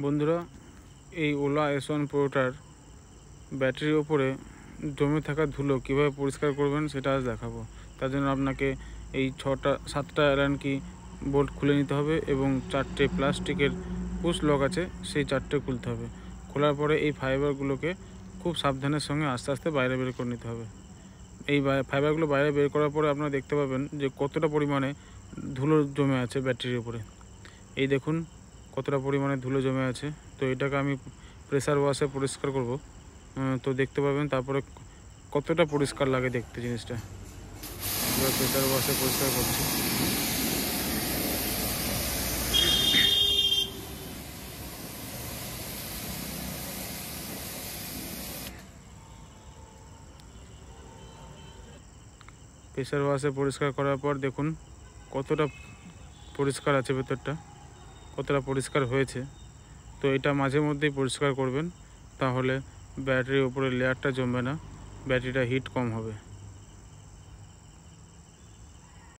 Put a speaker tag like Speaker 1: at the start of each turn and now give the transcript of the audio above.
Speaker 1: বন্ধুরা, এই OLA S1 প্রোটার ব্যাটারির ওপরে জমে থাকা ধুলো কীভাবে পরিষ্কার করবেন সেটা আজ দেখাবো। তার জন্য আপনাকে এই 7টা অ্যালার্ন কি বোল্ট খুলে নিতে হবে এবং 4টে প্লাস্টিকের পুশ লক আছে, সেই 4টে খুলতে হবে। খোলার পরে এই ফাইবারগুলোকে খুব সাবধানের সঙ্গে আস্তে আস্তে বাইরে বের করে নিতে হবে। এই ফাইবারগুলো বাইরে বের করার পরে আপনারা দেখতে পাবেন যে কতটা পরিমাণে ধুলো জমে আছে ব্যাটারির ওপরে। এই দেখুন কতটা পরিমাণে ধুলো জমে আছে। তো এটাকে আমি প্রেসার ওয়াশে পরিষ্কার করব। তো দেখতে পাবেন তারপরে কতটা পরিষ্কার লাগে দেখতে জিনিসটা। এবার প্রেসার ওয়াশে পরিষ্কার করছি। প্রেসার ওয়াশে পরিষ্কার করার পর দেখুন কতটা পরিষ্কার আছে, ভেতরটা কতটা পরিষ্কার হয়েছে। তো এটা মাঝে মধ্যেই পরিষ্কার করবেন, তাহলে ব্যাটারির উপরে লেয়ারটা জমবে না, ব্যাটারিটা হিট কম হবে।